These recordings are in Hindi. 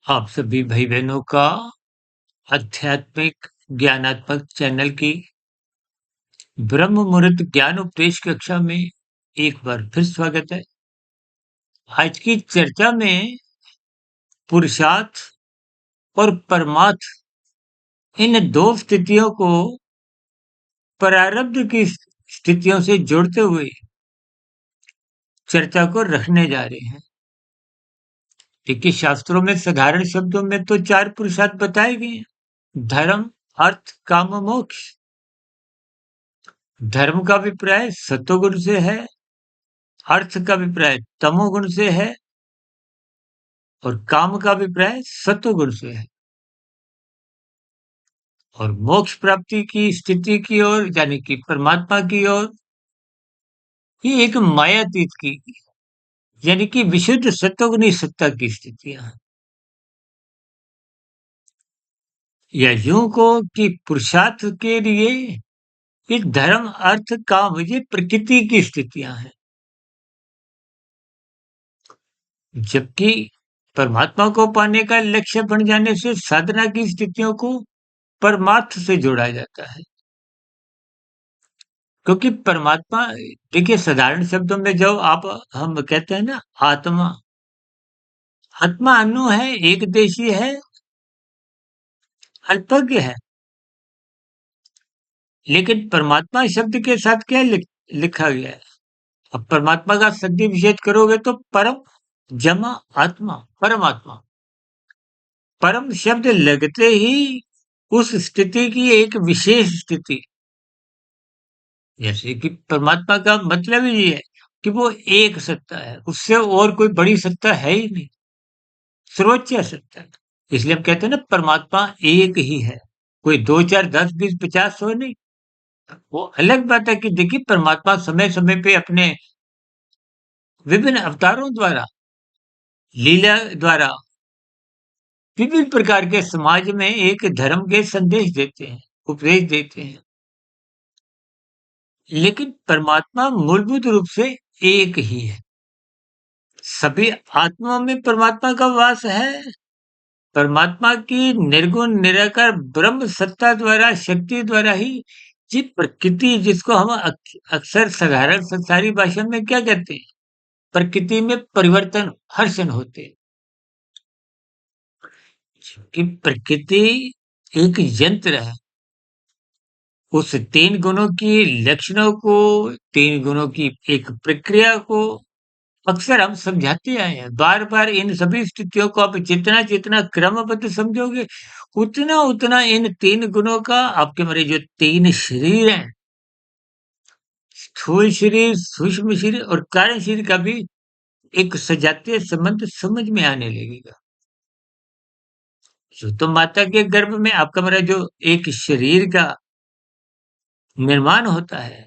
आप सभी भाई बहनों का आध्यात्मिक ज्ञानात्मक चैनल की ब्रह्म मुहूर्त ज्ञान उपदेश कक्षा में एक बार फिर स्वागत है। आज की चर्चा में पुरुषार्थ और परमार्थ इन दो स्थितियों को प्रारब्ध की स्थितियों से जोड़ते हुए चर्चा को रखने जा रहे हैं। देखिए, शास्त्रों में साधारण शब्दों में तो चार पुरुषार्थ बताए गए हैं: धर्म, अर्थ, काम और मोक्ष। धर्म का अभिप्राय सत्वगुण से है, अर्थ का अभिप्राय तमोगुण से है और काम का अभिप्राय सत्वगुण से है। और मोक्ष प्राप्ति की स्थिति की ओर यानी कि परमात्मा की ओर ये एक मायातीत की यानी कि विशुद्ध सत्वगुणी सत्ता की स्थितियां हैं। या यूं को कि पुरुषार्थ के लिए ये धर्म, अर्थ, काम ये प्रकृति की स्थितियां हैं, जबकि परमात्मा को पाने का लक्ष्य बन जाने से साधना की स्थितियों को परमार्थ से जोड़ा जाता है। क्योंकि परमात्मा, देखिए, साधारण शब्दों में जो आप हम कहते हैं ना, आत्मा। आत्मा अनु है, एकदेशी है, अल्पज्ञ है। लेकिन परमात्मा शब्द के साथ क्या लिखा गया है? अब परमात्मा का सन्धि विच्छेद करोगे तो परम जमा आत्मा, परमात्मा। परम शब्द लगते ही उस स्थिति की एक विशेष स्थिति, जैसे कि परमात्मा का मतलब ही ये है कि वो एक सत्ता है, उससे और कोई बड़ी सत्ता है ही नहीं, सर्वोच्च सत्ता है। इसलिए हम कहते हैं ना, परमात्मा एक ही है, कोई दो चार दस बीस पचास सौ नहीं। वो अलग बात है कि देखिए, परमात्मा समय समय पे अपने विभिन्न अवतारों द्वारा, लीला द्वारा विभिन्न प्रकार के समाज में एक धर्म के संदेश देते हैं, उपदेश देते हैं। लेकिन परमात्मा मूलभूत रूप से एक ही है। सभी आत्माओं में परमात्मा का वास है। परमात्मा की निर्गुण निराकार ब्रह्म सत्ता द्वारा, शक्ति द्वारा ही ये प्रकृति, जिसको हम अक्सर साधारण संसारी भाषा में क्या कहते हैं, प्रकृति में परिवर्तन, हर्षण होते हैं। कि प्रकृति एक यंत्र है, उस तीन गुणों की लक्षणों को, तीन गुणों की एक प्रक्रिया को अक्सर हम समझाते आए हैं। बार बार इन सभी स्थितियों को आप जितना जितना क्रमबद्ध समझोगे, उतना उतना इन तीन गुणों का आपके हमारे जो तीन शरीर हैं, स्थूल शरीर, सूक्ष्म शरीर और कारण शरीर का भी एक सजातीय संबंध समझ में आने लगेगा। जो तो माता के गर्भ में आपका हमारा जो एक शरीर का निर्माण होता है,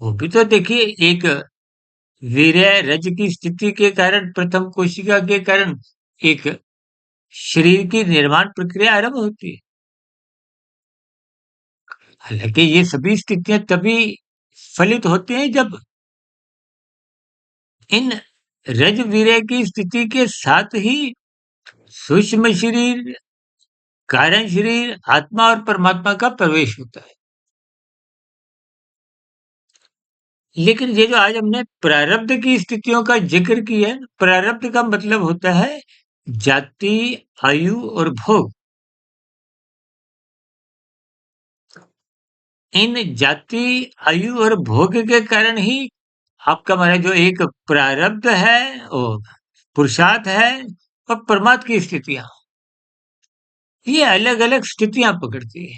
वो भी तो देखिए एक वीर्य रज की स्थिति के कारण, प्रथम कोशिका के कारण एक शरीर की निर्माण प्रक्रिया आरंभ होती है। हालांकि ये सभी स्थितियां तभी फलित होती हैं जब इन रज वीर्य की स्थिति के साथ ही सूक्ष्म शरीर, कारण शरीर, आत्मा और परमात्मा का प्रवेश होता है। लेकिन ये जो आज हमने प्रारब्ध की स्थितियों का जिक्र किया है, प्रारब्ध का मतलब होता है जाति, आयु और भोग। इन जाति, आयु और भोग के कारण ही आपका हमारा जो एक प्रारब्ध है, और पुरुषार्थ है, और परमात्मा की स्थितियां, ये अलग अलग स्थितियां पकड़ती है।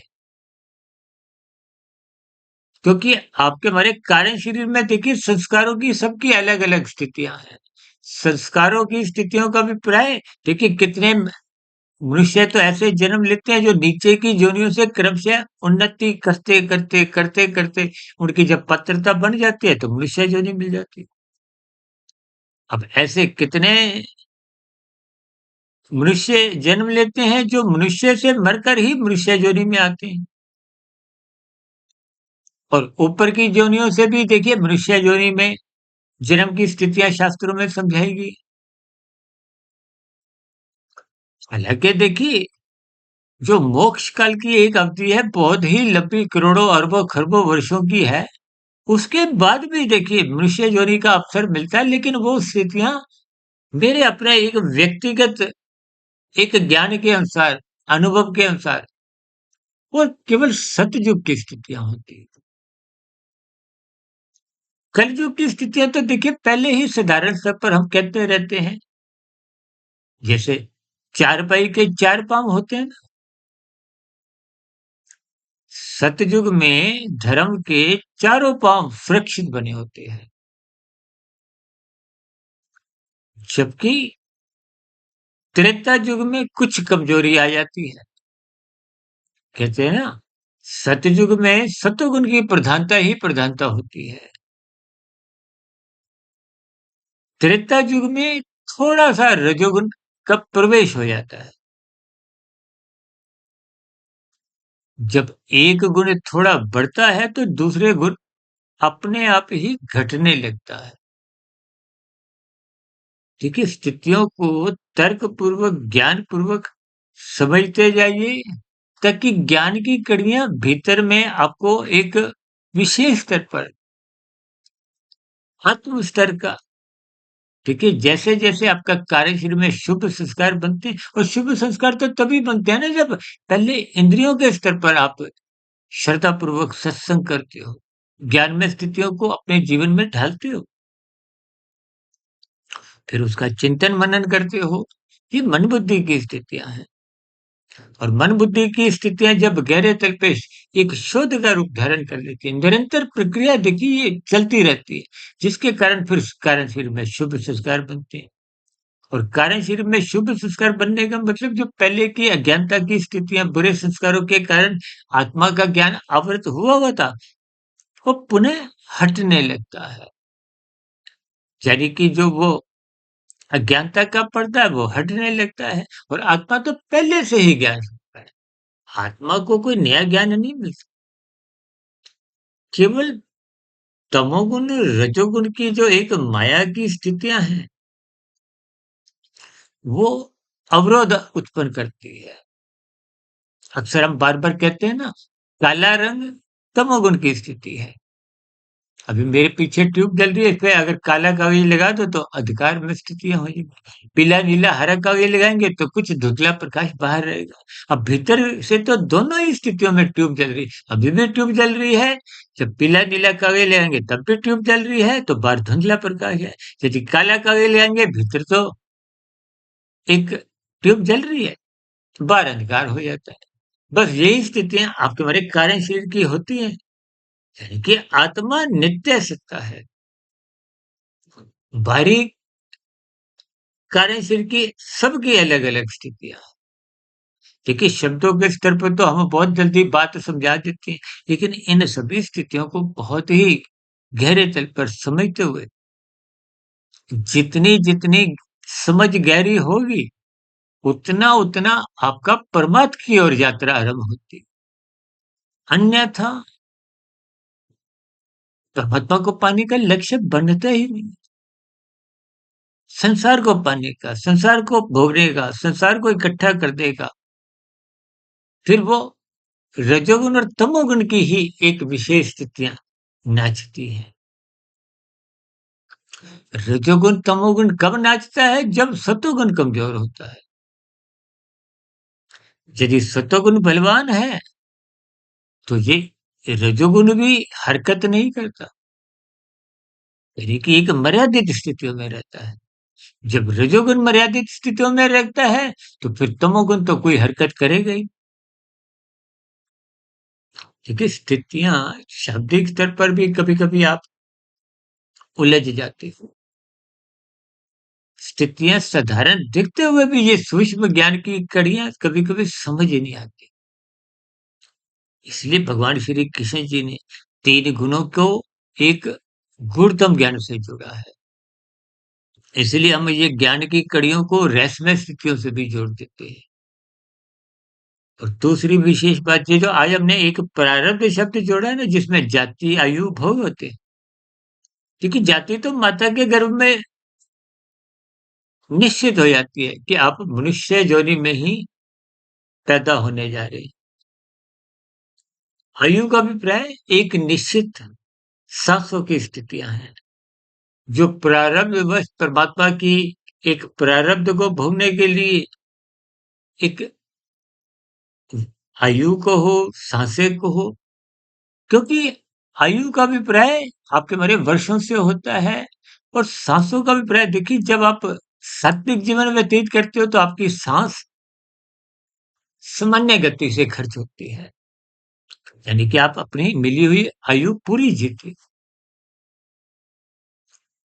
क्योंकि आपके हमारे कारण शरीर में देखिए, संस्कारों की सबकी अलग अलग स्थितियां हैं। संस्कारों की स्थितियों का अभिप्राय, देखिए, कितने मनुष्य तो ऐसे जन्म लेते हैं जो नीचे की योनियों से क्रमशः उन्नति करते करते करते करते उनकी जब पात्रता बन जाती है तो मनुष्य योनि मिल जाती है। अब ऐसे कितने मनुष्य जन्म लेते हैं जो मनुष्य से मरकर ही मनुष्य योनि में आते हैं, और ऊपर की योनियों से भी देखिए मनुष्य योनि में जन्म की स्थितियां शास्त्रों में समझाई गई। हालांकि देखिए, जो मोक्ष काल की एक अवधि है बहुत ही लंबी, करोड़ों अरबों खरबों वर्षों की है। उसके बाद भी देखिए मनुष्य योनि का अवसर मिलता है, लेकिन वो स्थितियां मेरे अपने एक व्यक्तिगत एक ज्ञान के अनुसार, अनुभव के अनुसार, वो केवल सतयुग की स्थितियां होती है। कलयुग की स्थितियां तो देखिए पहले ही साधारण स्तर पर हम कहते रहते हैं, जैसे चारपाई के चार पांव होते हैं ना। सतयुग में धर्म के चारों पांव सुरक्षित बने होते हैं, जबकि त्रेता युग में कुछ कमजोरी आ जाती है। कहते हैं ना, सतयुग में सतोगुण की प्रधानता ही प्रधानता होती है। त्रेता युग में थोड़ा सा रजोगुण का प्रवेश हो जाता है। जब एक गुण थोड़ा बढ़ता है तो दूसरे गुण अपने आप ही घटने लगता है। देखिए, स्थितियों को तर्क पूर्वक, ज्ञान पूर्वक समझते जाइए, ताकि ज्ञान की कड़ियां भीतर में आपको एक विशेष स्तर पर, आत्म स्तर का, ठीक है, जैसे जैसे आपका कार्यशील में शुभ संस्कार बनते हैं, और शुभ संस्कार तो तभी बनते हैं ना जब पहले इंद्रियों के स्तर पर आप श्रद्धा पूर्वक सत्संग करते हो, ज्ञान में स्थितियों को अपने जीवन में ढालते हो, फिर उसका चिंतन मनन करते हो। ये मन बुद्धि की स्थितियां हैं। और मन बुद्धि की स्थितियां जब गहरे तल पे एक शोध का रूप धारण कर लेती है, निरंतर प्रक्रिया देखिए ये चलती रहती है, जिसके कारण फिर कारण शरीर में शुभ संस्कार बनते हैं। और कारण शरीर में शुभ संस्कार बनने का मतलब जो पहले की अज्ञानता की स्थितियां, बुरे संस्कारों के कारण आत्मा का ज्ञान आवृत हुआ हुआ था, वो पुनः हटने लगता है। यानी कि जो वो अज्ञानता का पर्दा है वो हटने लगता है, और आत्मा तो पहले से ही ज्ञान स्वरूप है। आत्मा को कोई नया ज्ञान नहीं मिलता, केवल तमोगुण, रजोगुण की जो एक माया की स्थितियां हैं, वो अवरोध उत्पन्न करती है। अक्सर हम बार-बार कहते हैं ना, काला रंग तमोगुण की स्थिति है। अभी मेरे पीछे ट्यूब जल रही है, इसपे अगर काला कागज लगा दो तो अंधकार में स्थितियाँ हो जाएगी। पीला, नीला, हरा कागज लगाएँगे तो कुछ धुंधला प्रकाश बाहर रहेगा। अब भीतर से तो दोनों ही स्थितियों में ट्यूब जल रही है। अभी भी ट्यूब जल रही है, जब पीला, नीला कागज लगाएँगे तब भी ट्यूब जल रही है, तो बाहर धुंधला प्रकाश है। यदि काला कागज लगाएँगे, भीतर तो एक ट्यूब जल रही है, बाहर अंधकार हो जाता है। बस यही स्थितियाँ आपके हमारे कारण शरीर की होती हैं। यानी कि आत्मा नित्य सत्ता है। बाहरी कार्य शरीर की सबकी अलग-अलग स्थितियाँ। देखिए, शब्दों के स्तर पर तो हम बहुत जल्दी बात समझा देते हैं, लेकिन इन सभी स्थितियों को बहुत ही गहरे तल पर समझते हुए, जितनी समझ गहरी होगी, उतना आपका परमार्थ की ओर यात्रा आरंभ होती है। अन्यथा परमात्मा को पाने का लक्ष्य बनता ही नहीं। संसार को पाने का, संसार को भोगने का, संसार को इकट्ठा कर देगा, फिर वो रजोगुण और तमोगुण की ही एक विशेष स्थितियां नाचती हैं। रजोगुण तमोगुण कब नाचता है? जब सतोगुण कमजोर होता है। यदि सतोगुण बलवान है तो ये रजोगुण भी हरकत नहीं करता, यानी कि एक मर्यादित स्थितियों में रहता है। जब रजोगुण मर्यादित स्थितियों में रहता है तो फिर तमोगुण तो कोई हरकत करेगा ही। देखिए, स्थितियां शाब्दिक स्तर पर भी कभी कभी आप उलझ जाते हो। स्थितियाँ साधारण दिखते हुए भी ये सूक्ष्म ज्ञान की कड़ियाँ कभी-कभी समझ ही नहीं आती। इसलिए भगवान श्री कृष्ण जी ने 3 गुणों को एक गूढ़तम ज्ञान से जोड़ा है। इसलिए हम ये ज्ञान की कड़ियों को रहस्यमय स्थितियों से भी जोड़ देते हैं। और दूसरी विशेष बात ये जो आज हमने एक प्रारब्ध शब्द जोड़ा है ना, जिसमें जाति, आयु, भोग होते हैं। क्योंकि जाति तो माता के गर्भ में निश्चित हो जाती है कि आप मनुष्य योनि में ही पैदा होने जा रहे हैं। आयु का अभिप्राय एक निश्चित सांसों की स्थितियां हैं, जो प्रारब्धवश परमात्मा की एक प्रारब्ध को भोगने के लिए एक आयु को हो, सांसें को हो, क्योंकि आयु का अभिप्राय आपके हमारे वर्षों से होता है और सांसों का अभिप्राय देखिए जब आप सात्विक जीवन व्यतीत करते हो तो आपकी सांस सामान्य गति से खर्च होती है, यानी कि आप अपनी मिली हुई आयु पूरी जीते।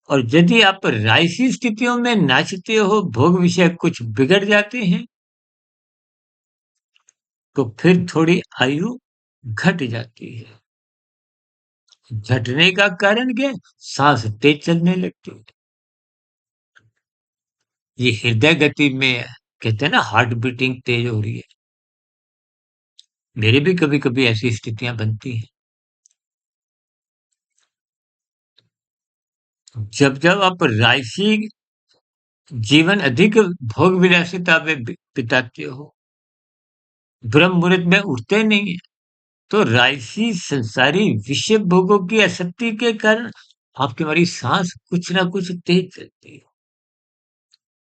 और यदि आप राजसी स्थितियों में नाचते हो, भोग विषय कुछ बिगड़ जाते हैं, तो फिर थोड़ी आयु घट जाती है। घटने का कारण क्या? सांस तेज चलने लगती है। ये हृदय गति में कहते हैं ना, हार्ट बीटिंग तेज हो रही है। मेरे भी कभी-कभी ऐसी स्थितियां बनती हैं। जब-जब आप राजसी जीवन अधिक भोग विलासिता में बिताते हो, ब्रह्म मुहूर्त में उठते नहीं है, तो राजसी संसारी विषय भोगों की आसक्ति के कारण आपकी हमारी सांस कुछ ना कुछ तेज चलती है।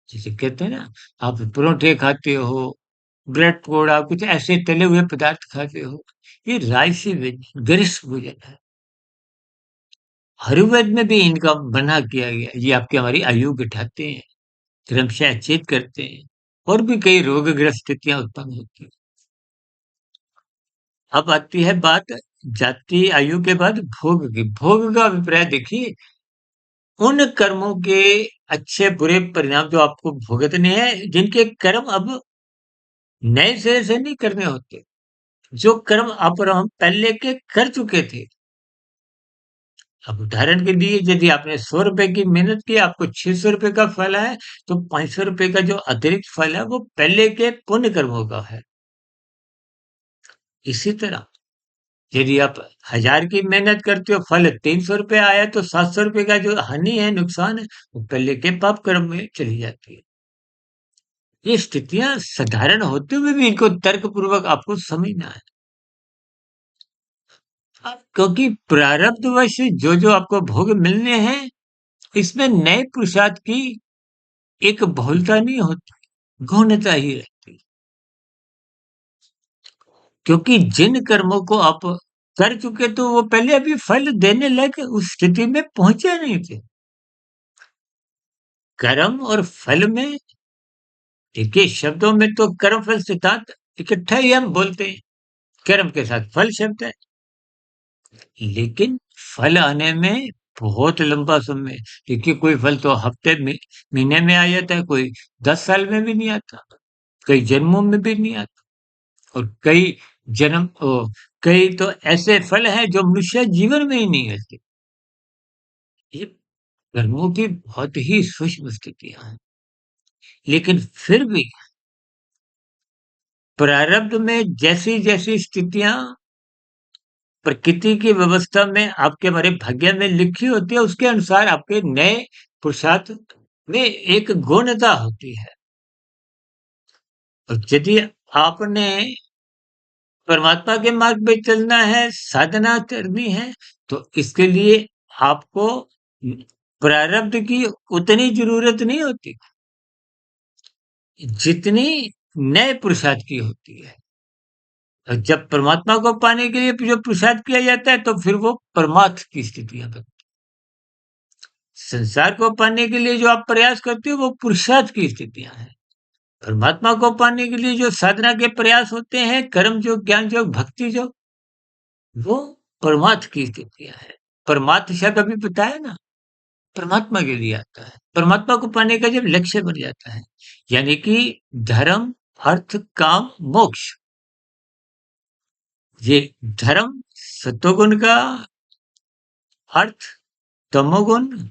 जैसे कहते हैं ना, आप परोठे खाते हो, ब्रेड पकौड़ा, कुछ ऐसे तले हुए पदार्थ खाते हो, ये राजसी गरिष्ठ भोजन है। आयुर्वेद में भी इनका मना किया गया है। ये आपकी हमारी आयु घटाते हैं, क्रमशः चेत करते हैं और भी कई रोगग्रस्त स्थितियां उत्पन्न होती हैं। अब आती है बात जाति आयु के बाद भोग की। भोग का अभिप्राय देखिए, उन कर्मों के अच्छे बुरे परिणाम जो आपको भुगतने हैं, जिनके कर्म अब नए सिरे से नहीं करने होते। जो कर्म आप और हम पहले के कर चुके थे। अब उदाहरण के लिए यदि आपने 100 रुपए की मेहनत की, आपको 600 रुपए का फल है, तो 500 रुपए का जो अतिरिक्त फल है, वो पहले के पुण्य कर्मों का है। इसी तरह यदि आप 1000 की मेहनत करते हो, फल 300 रुपए आया, तो 700 रुपए का जो हानि है, नुकसान है, वो पहले के पाप कर्म में चली जाती है। ये स्थितियां साधारण होते हुए भी इनको तर्कपूर्वक आपको समझना है। क्योंकि प्रारब्धवश जो आपको भोग मिलने हैं, इसमें नए पुरुषार्थ की एक बहुलता नहीं होती, गौणता ही रहती। क्योंकि जिन कर्मों को आप कर चुके, तो वो पहले अभी फल देने लायक उस स्थिति में पहुंचे नहीं थे। कर्म और फल में देखिए, शब्दों में तो कर्म फल सिद्धांत इकट्ठा ही हम बोलते हैं। कर्म के साथ फल शब्द है, लेकिन फल आने में बहुत लंबा समय। देखिए, कोई फल तो हफ्ते में, महीने में आ जाता है, कोई 10 साल में भी नहीं आता, कई जन्मों में भी नहीं आता, और कई जन्म कई तो ऐसे फल हैं जो मनुष्य जीवन में ही नहीं मिलते। ये कर्मों की बहुत ही सूक्ष्म स्थितियां हैं, लेकिन फिर भी प्रारब्ध में जैसी जैसी स्थितियां प्रकृति की व्यवस्था में आपके हमारे भाग्य में लिखी होती है, उसके अनुसार आपके नए पुरुषार्थ में एक गौणता होती है। और यदि आपने परमात्मा के मार्ग पे चलना है, साधना करनी है, तो इसके लिए आपको प्रारब्ध की उतनी जरूरत नहीं होती, जितनी नए पुरुषार्थ की होती है। और जब परमात्मा को पाने के लिए जो पुरुषार्थ किया जाता है, तो फिर वो परमार्थ की स्थितियां बनती हैं। संसार को पाने के लिए जो आप प्रयास करते हो, वो पुरुषार्थ की स्थितियां हैं। परमात्मा को पाने के लिए जो साधना के प्रयास होते हैं, कर्म योग, ज्ञान योग, भक्ति योग, वो परमार्थ की स्थितियां हैं। परमार्थ शब्द अभी बताया ना, परमात्मा के लिए आता है। परमात्मा को पाने का जब लक्ष्य बन जाता है, यानी कि धर्म, अर्थ, काम, मोक्ष। ये धर्म सत्वगुण का, अर्थ तमोगुण,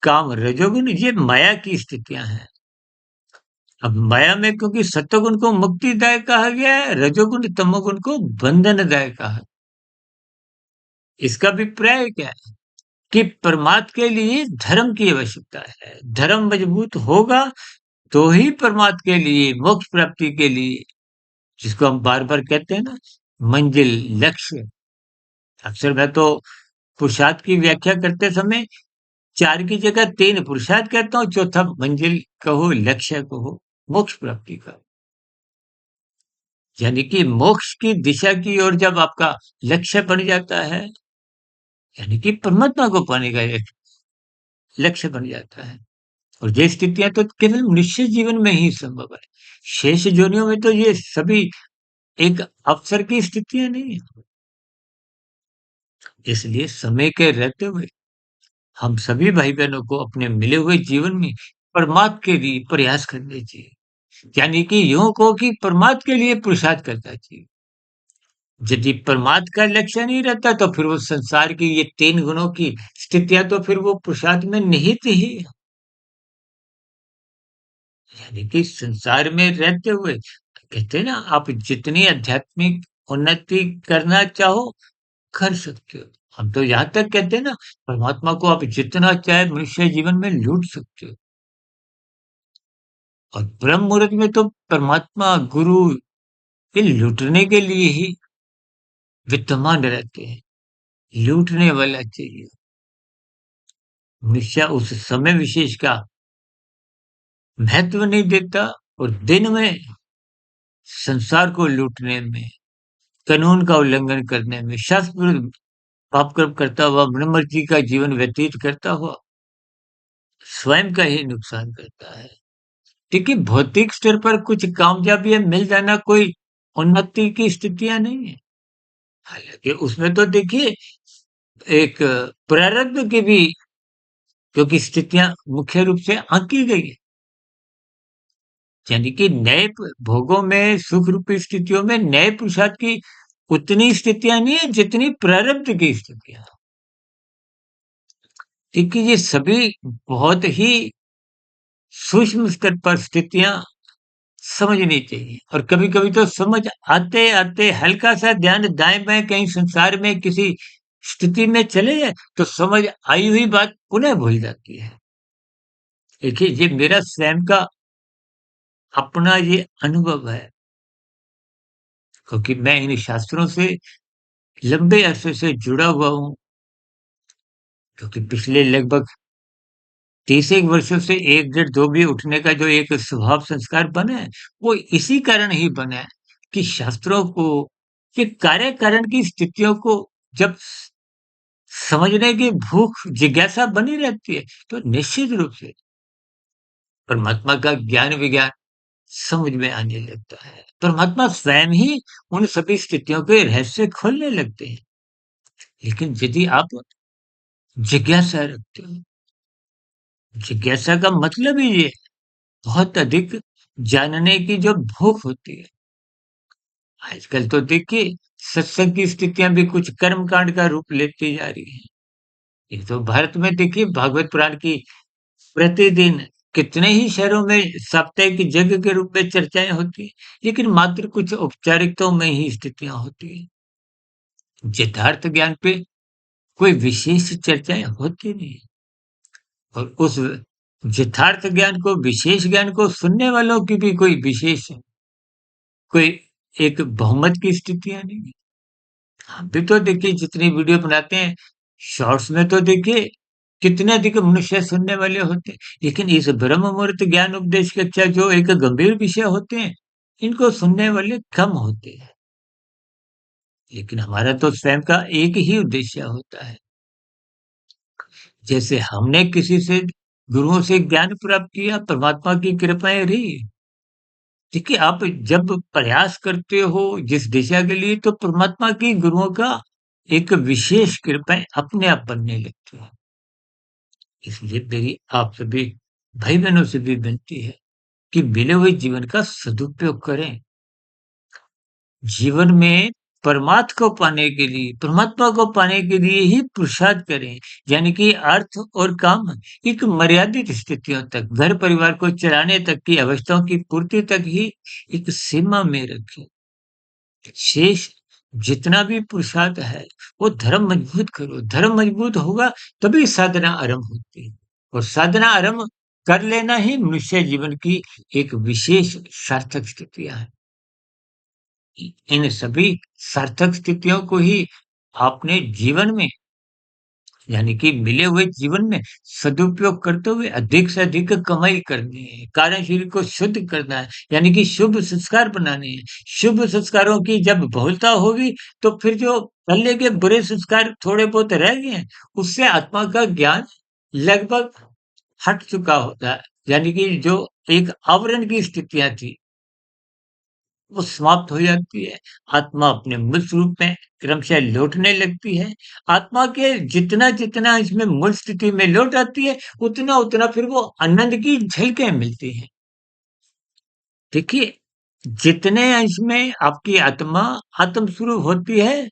काम रजोगुण, ये माया की स्थितियां हैं। अब माया में क्योंकि सत्वगुण को मुक्तिदायक कहा गया है, रजोगुण तमोगुण को बंधनदायक कहा है। इसका अभिप्राय क्या है कि परमात्मा के लिए धर्म की आवश्यकता है। धर्म मजबूत होगा, तो ही परमात्मा के लिए, मोक्ष प्राप्ति के लिए, जिसको हम बार-बार कहते हैं ना, मंजिल, लक्ष्य। अक्सर मैं तो पुरुषार्थ की व्याख्या करते समय 4 की जगह 3 पुरुषार्थ कहता हूँ, चौथा मंजिल कहो, लक्ष्य कहो, मोक्ष प्राप्ति का। यानी कि मोक्ष की दिशा की ओर जब आपका लक्ष्य बन जाता है, यानी कि परमात्मा को पाने का एक लक्ष्य बन जाता है। और ये स्थितियाँ तो केवल मनुष्य जीवन में ही संभव है। शेष योनियों में तो ये सभी एक अवसर की स्थितियाँ नहीं है। इसलिए समय के रहते हुए हम सभी भाई-बहनों को अपने मिले हुए जीवन में परमात्मा के लिए प्रयास करने चाहिए। यानी कि यूँ कहो कि परमात्मा के लिए पुरुषार्थ करना चाहिए। यदि परमात्मा का लक्ष्य नहीं रहता तो फिर वो संसार की ये 3 गुणों की स्थितियाँ तो फिर वो पुरुषार्थ में निहित ही है। यानी कि संसार में रहते हुए कहते हैं ना, आप जितनी आध्यात्मिक उन्नति करना चाहो कर सकते हो। हम तो यहाँ तक कहते हैं ना, परमात्मा को आप जितना चाहे मनुष्य जीवन में लूट सकते हो। और ब्रह्म मुहूर्त में तो परमात्मा गुरु ये लूटने के लिए ही विद्यमान रहते हैं। लूटने वाला चाहिए। मनुष्य उस समय विशेष का महत्व नहीं देता और दिन में संसार को लूटने में, कानून का उल्लंघन करने में, शास्त्र विरुद्ध पाप कर्म करता हुआ मनुमर्जी का जीवन व्यतीत करता हुआ स्वयं का ही नुकसान करता है। देखिए, भौतिक स्तर पर कुछ कामयाबियाँ मिल जाना कोई उन्नति की स्थितियाँ नहीं है। हालाँकि उसमें तो देखिए एक प्रारब्ध की भी क्योंकि स्थितियाँ मुख्य रूप से आँकी गई है। यानी कि नए भोगों में सुख रूपी स्थितियों में नए पुरुषार्थ की उतनी स्थितियां नहीं है जितनी प्रारब्ध की स्थितियां। क्योंकि ये सभी बहुत ही सूक्ष्म स्तर पर स्थितियां समझनी चाहिए और कभी-कभी तो समझ आते-आते हल्का सा ध्यान दाएं-बाएं कहीं संसार में किसी स्थिति में चले जाए तो समझ आई हुई बात पुनः भूल जाती है। देखिए, ये मेरा स्वयं का अपना ये अनुभव है क्योंकि मैं इन शास्त्रों से लंबे अरसे से जुड़ा हुआ हूँ क्योंकि पिछले लगभग 30 एक वर्षों से 1 डेढ़ 2 बजे उठने का जो एक स्वभाव संस्कार बना है, वो इसी कारण ही बना है कि शास्त्रों को ये कार्य कारण की स्थितियों को जब समझने की भूख जिज्ञासा बनी रहती है, तो निश्चित रूप से परमात्मा का ज्ञान विज्ञान समझ में आने लगता है। परमात्मा स्वयं ही उन सभी स्थितियों के रहस्य खोलने लगते हैं। लेकिन यदि आप जिज्ञासा रखते हो, जिज्ञासा का मतलब ही ये बहुत अधिक जानने की जो भूख होती है। आजकल तो देखिए सत्संग की स्थितियां भी कुछ कर्म कांड का रूप लेती जा रही हैं। ये तो भारत में देखिए भागवत पुराण की प्रतिदिन कितने ही शहरों में साप्ताहिक यज्ञ के रूप में चर्चाएं होती हैं, लेकिन मात्र कुछ औपचारिकताओं में ही स्थितियां होती हैं। यथार्थ ज्ञान पे कोई विशेष चर्चाएं होती नहीं और उस यथार्थ ज्ञान को विशेष ज्ञान को सुनने वालों की भी कोई विशेष कोई एक बहुमत की स्थितियाँ नहीं है। हम भी तो देखिए जितनी वीडियो बनाते हैं, शॉर्ट्स में तो देखिए कितने अधिक मनुष्य सुनने वाले होते हैं। लेकिन इस ब्रह्म मुहूर्त ज्ञान उपदेश कक्षा जो एक गंभीर विषय होते हैं, इनको सुनने वाले कम होते हैं। लेकिन हमारा तो स्वयं का एक ही उद्देश्य होता है। जैसे हमने किसी से गुरुओं से ज्ञान प्राप्त किया, परमात्मा की कृपाएँ रही। देखिए, आप जब प्रयास करते हो जिस दिशा के लिए तो परमात्मा की गुरुओं का एक विशेष कृपाएँ अपने आप बनने लगती है। इसलिए मेरी आप सभी भाई-बहनों से भी विनती है कि मिले हुए जीवन का सदुपयोग करें। जीवन में परमार्थ को पाने के लिए, परमात्मा को पाने के लिए ही पुरुषार्थ करें। यानी कि अर्थ और काम एक मर्यादित स्थितियों तक, घर परिवार को चलाने तक की अवस्थाओं की पूर्ति तक ही एक सीमा में रखें। शेष जितना भी पुरुषार्थ है, वो धर्म मजबूत करो। धर्म मजबूत होगा तभी साधना आरंभ होती है और साधना आरंभ कर लेना ही मनुष्य जीवन की एक विशेष सार्थक स्थितियाँ हैं। इन सभी सार्थक स्थितियों को ही आपने जीवन में यानी कि मिले हुए जीवन में सदुपयोग करते हुए अधिक से अधिक कमाई करनी है, कार्यशरीर को शुद्ध करना है, यानी कि शुभ संस्कार बनाने हैं। शुभ संस्कारों की जब बहुलता होगी, तो फिर जो पहले के बुरे संस्कार थोड़े बहुत रह गए हैं, उससे आत्मा का ज्ञान लगभग हट चुका होता है। यानी कि जो एक आवरण की स्थितियाँ थी, वो समाप्त हो जाती है। आत्मा अपने मूल स्वरूप में क्रमशः लौटने लगती है। आत्मा के जितना-जितना इसमें मूल स्थिति में लौट आती है, उतना-उतना फिर वो आनंद की झलकें मिलती हैं। देखिए, जितने अंश में आपकी आत्मा आत्म स्वरूप होती है,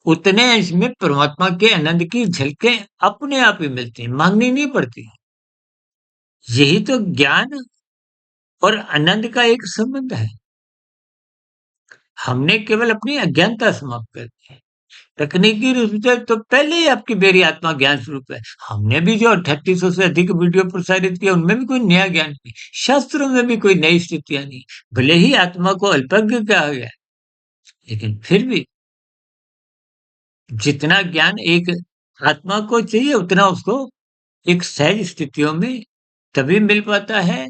उतने अंश में परमात्मा के आनंद की झलकें अपने आप ही मिलती हैं, माँगनी नहीं पड़ती। यही तो ज्ञान और आनंद का एक संबंध है। हमने केवल अपनी अज्ञानता समाप्त कर दी है। तकनीकी रूप से तो पहले ही आपकी मेरी आत्मा ज्ञान स्वरूप है। हमने भी जो 3800 से अधिक वीडियो प्रसारित किया, उनमें भी कोई नया ज्ञान नहीं, शास्त्रों में भी कोई नई स्थितियाँ नहीं। भले ही आत्मा को अल्पज्ञ कहा गया है, लेकिन फिर भी जितना ज्ञान एक आत्मा को चाहिए, उतना उसको एक सहज स्थितियों में तभी मिल पाता है,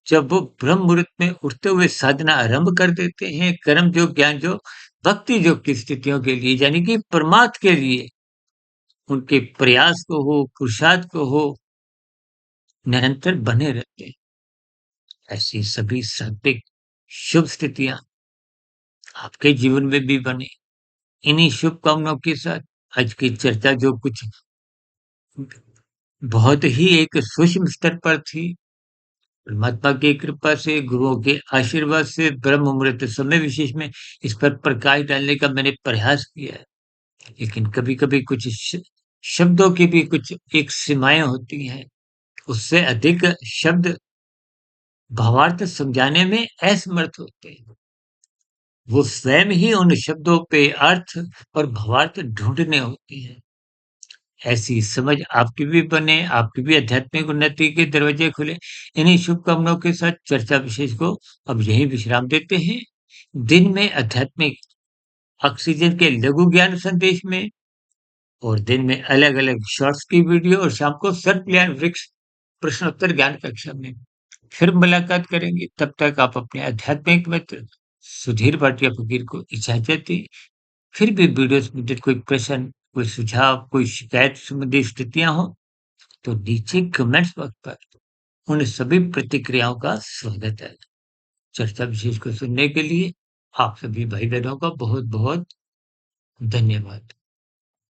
जब वो ब्रह्म मुहूर्त में उठते हुए साधना आरंभ कर देते हैं, कर्म योग, ज्ञान योग, भक्ति योग की स्थितियों के लिए, यानी कि परमार्थ के लिए उनके प्रयास को हो, पुरुषार्थ को हो, निरंतर बने रहते हैं। ऐसी सभी सात्विक शुभ स्थितियाँ आपके जीवन में भी बने। इन्हीं शुभकामनाओं के साथ आज की चर्चा जो कुछ बहुत ही एक सूक्ष्म स्तर पर थी, परमात्मा की कृपा से, गुरुओं के आशीर्वाद से, ब्रह्म मुहूर्त समय विशेष में इस पर प्रकाश डालने का मैंने प्रयास किया है। लेकिन कभी-कभी कुछ शब्दों की भी कुछ एक सीमाएँ होती हैं। उससे अधिक शब्द भावार्थ समझाने में असमर्थ होते हैं। वो स्वयं ही उन शब्दों पे अर्थ और भावार्थ ढूँढने होते हैं। ऐसी समझ आपकी भी बने, आपकी भी आध्यात्मिक उन्नति के दरवाजे खुले। इन्हीं शुभकामनाओं के साथ चर्चा विशेष को अब यहीं विश्राम देते हैं। दिन में आध्यात्मिक ऑक्सीजन के लघु ज्ञान संदेश में और दिन में अलग-अलग शॉर्ट्स की वीडियो और शाम को सर्व ज्ञान वृक्ष प्रश्नोत्तर ज्ञान कक्षा में फिर मुलाकात करेंगे। तब तक आप अपने आध्यात्मिक मित्र सुधीर भाटिया फकीर को इजाज़त दें। फिर भी वीडियो से संबंधित कोई प्रश्न, कोई सुझाव, कोई शिकायत संबंधी स्थितियाँ हों, तो नीचे कमेंट्स बॉक्स पर उन सभी प्रतिक्रियाओं का स्वागत है। चर्चा विशेष को सुनने के लिए आप सभी भाई-बहनों का बहुत-बहुत धन्यवाद।